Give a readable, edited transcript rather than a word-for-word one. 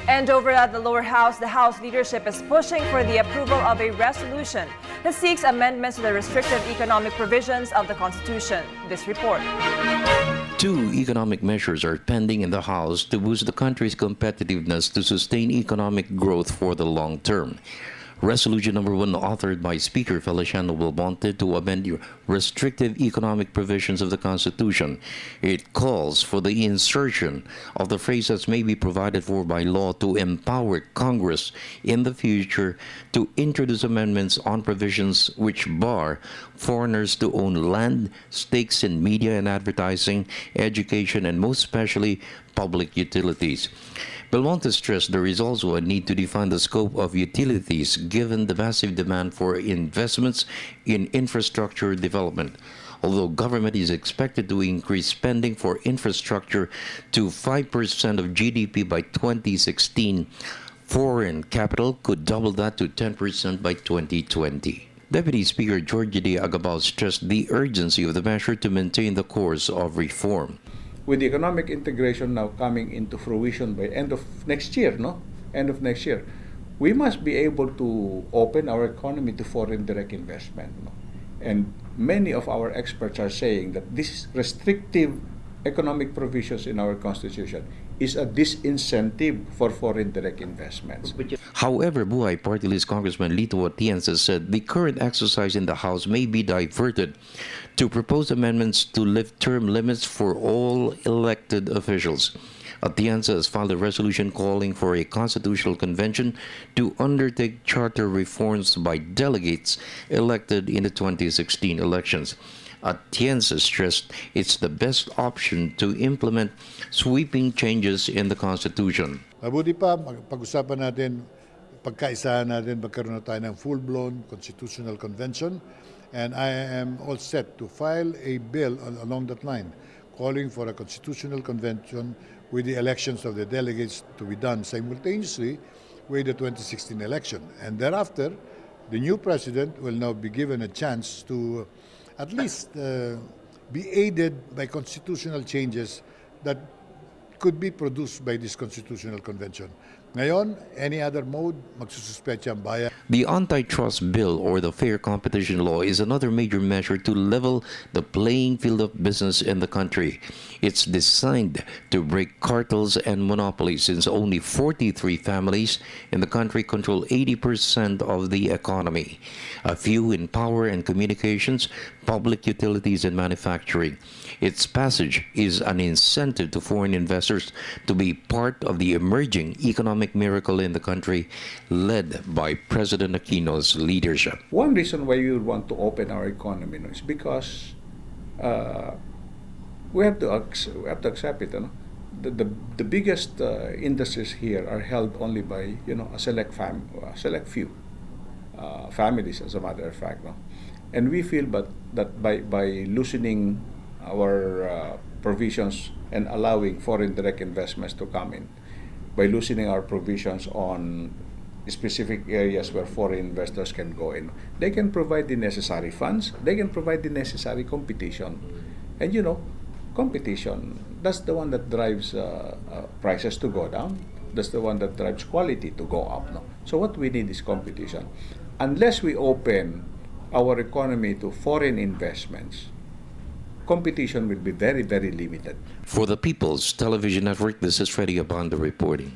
And over at the lower house, the House leadership is pushing for the approval of a resolution that seeks amendments to the restrictive economic provisions of the Constitution. This report. Two economic measures are pending in the House to boost the country's competitiveness to sustain economic growth for the long term. Resolution number 1, authored by Speaker Feliciano Belmonte to amend the restrictive economic provisions of the Constitution. It calls for the insertion of the phrase that may be provided for by law to empower Congress in the future to introduce amendments on provisions which bar foreigners to own land, stakes in media and advertising, education, and most especially public utilities. Belmonte stressed there is also a need to define the scope of utilities given the massive demand for investments in infrastructure development. Although government is expected to increase spending for infrastructure to 5% of GDP by 2016, foreign capital could double that to 10% by 2020. Deputy Speaker Jorge D. Agabao stressed the urgency of the measure to maintain the course of reform. With the economic integration now coming into fruition by end of next year, we must be able to open our economy to foreign direct investment. And many of our experts are saying that this restrictive economic provisions in our Constitution is a disincentive for foreign direct investments. However, Buhay Party List Congressman Lito Atienza said the current exercise in the House may be diverted to propose amendments to lift term limits for all elected officials. Atienza has filed a resolution calling for a constitutional convention to undertake charter reforms by delegates elected in the 2016 elections. Atienza stressed it's the best option to implement sweeping changes in the Constitution. Mabuti pa, pag-usapan natin, pagkaisahan natin, magkaroon na tayo ng full-blown constitutional convention. And I am all set to file a bill along that line, calling for a constitutional convention with the elections of the delegates to be done simultaneously with the 2016 election. And thereafter, the new president will now be given a chance to at least be aided by constitutional changes that could be produced by this constitutional convention. Ngayon, any other mode, magsususpecha ang bayan. The antitrust bill or the fair competition law is another major measure to level the playing field of business in the country. It's designed to break cartels and monopolies since only 43 families in the country control 80% of the economy. A few in power and communications, public utilities and manufacturing. Its passage is an incentive to foreign investors to be part of the emerging economic miracle in the country led by President Aquino's leadership. One reason why we would want to open our economy is because we have to accept it. The biggest industries here are held only by a select few families, as a matter of fact. And we feel that by loosening our provisions and allowing foreign direct investments to come in, by loosening our provisions on specific areas where foreign investors can go in, they can provide the necessary funds, they can provide the necessary competition. And competition, that's the one that drives prices to go down, that's the one that drives quality to go up. So what we need is competition. Unless we open our economy to foreign investments, competition will be very, very limited. For the People's Television Network, this is Freddy Abando reporting.